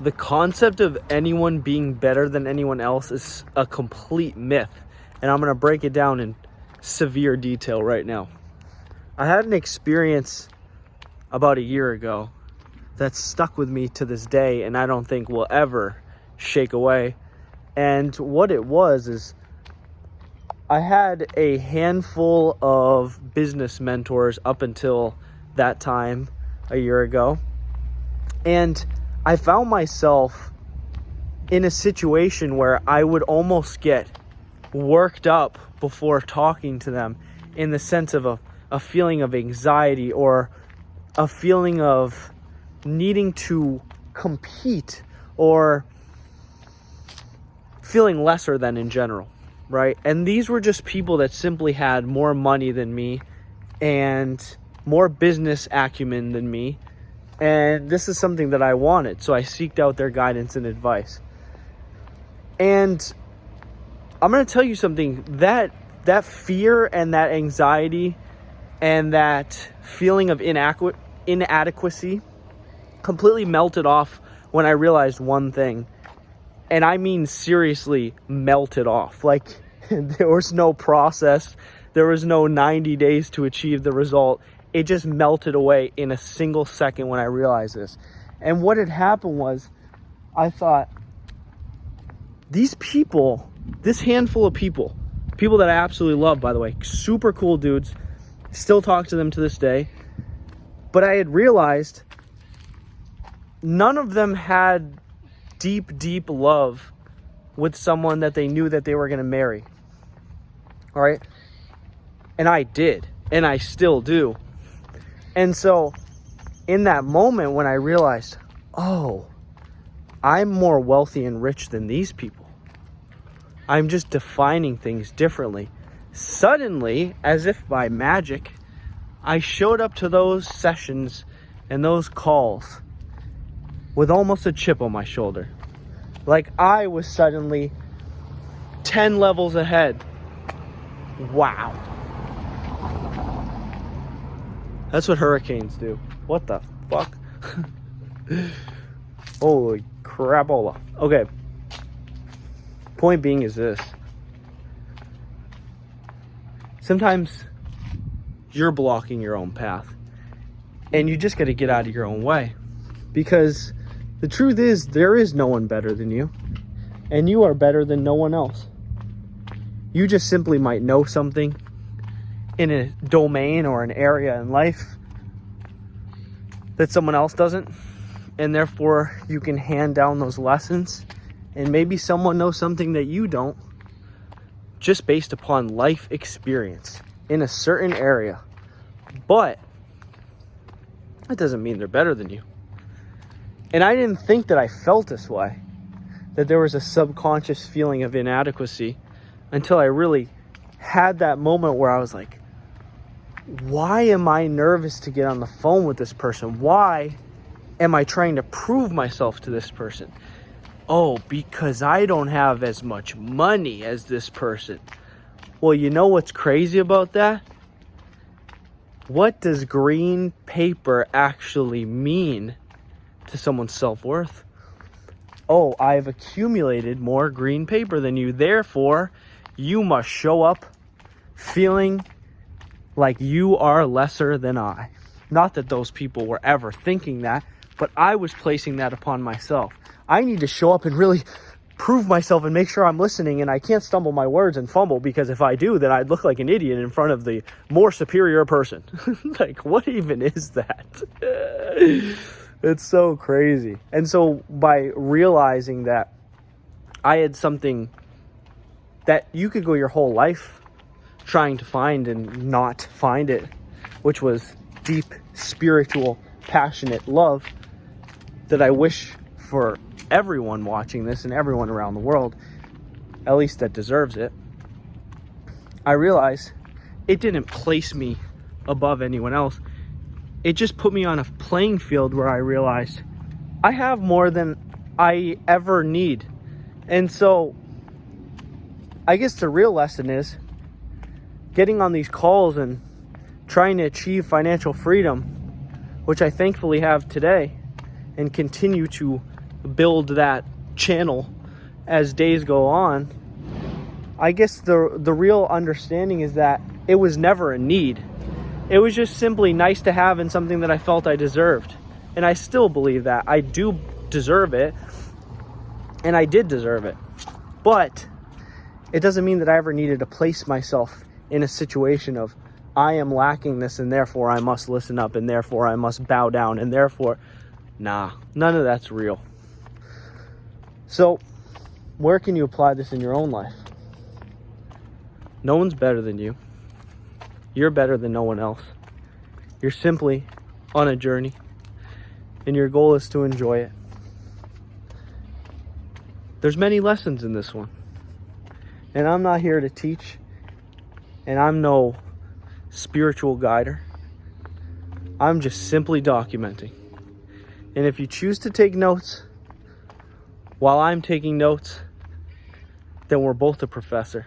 the concept of anyone being better than anyone else is a complete myth. And I'm going to break it down in severe detail right now. I had an experience about a year ago that stuck with me to this day, and I don't think will ever shake away. And what it was is I had a handful of business mentors up until that time a year ago. And I found myself in a situation where I would almost get worked up before talking to them, in the sense of a feeling of anxiety or a feeling of needing to compete or feeling lesser than in general, right? And these were just people that simply had more money than me and more business acumen than me. And this is something that I wanted. So I seeked out their guidance and advice. And I'm going to tell you something, that fear and that anxiety and that feeling of inadequacy completely melted off when I realized one thing. And I mean seriously melted off. Like, there was no process. There was no 90 days to achieve the result. It just melted away in a single second when I realized this. And what had happened was, I thought, these people, this handful of people that I absolutely love, by the way, super cool dudes, still talk to them to this day. But I had realized none of them had deep love with someone that they knew that they were going to marry. All right? And I did. And I still do. And so in that moment when I realized, oh, I'm more wealthy and rich than these people, I'm just defining things differently. Suddenly, as if by magic, I showed up to those sessions and those calls with almost a chip on my shoulder. Like I was suddenly 10 levels ahead. Wow. That's what hurricanes do. What the fuck? Holy crapola. Okay. Point being is this. Sometimes you're blocking your own path. And you just got to get out of your own way. Because the truth is, there is no one better than you. And you are better than no one else. You just simply might know something in a domain or an area in life that someone else doesn't. And therefore, you can hand down those lessons. And maybe someone knows something that you don't, just based upon life experience in a certain area. But that doesn't mean they're better than you. And I didn't think that I felt this way, that there was a subconscious feeling of inadequacy, until I really had that moment where I was like, why am I nervous to get on the phone with this person? Why am I trying to prove myself to this person? Oh, because I don't have as much money as this person. Well, you know what's crazy about that? What does green paper actually mean to someone's self-worth? Oh, I've accumulated more green paper than you. Therefore, you must show up feeling like you are lesser than I. Not that those people were ever thinking that, but I was placing that upon myself. I need to show up and really prove myself and make sure I'm listening, and I can't stumble my words and fumble, because if I do, then I'd look like an idiot in front of the more superior person. Like, what even is that? It's so crazy. And so by realizing that I had something that you could go your whole life trying to find and not find it, which was deep, spiritual, passionate love, that I wish for everyone watching this and everyone around the world, at least that deserves it, I realized it didn't place me above anyone else. It just put me on a playing field where I realized I have more than I ever need. And so I guess the real lesson is getting on these calls and trying to achieve financial freedom, which I thankfully have today, and continue to build that channel as days go on, I guess the real understanding is that it was never a need. It was just simply nice to have and something that I felt I deserved. And I still believe that. I do deserve it. And I did deserve it. But it doesn't mean that I ever needed to place myself in a situation of, I am lacking this and therefore I must listen up and therefore I must bow down and therefore, nah, none of that's real. So, where can you apply this in your own life? No one's better than you. You're better than no one else. You're simply on a journey, and your goal is to enjoy it. There's many lessons in this one, and I'm not here to teach, and I'm no spiritual guider. I'm just simply documenting. And if you choose to take notes while I'm taking notes, then we're both a professor.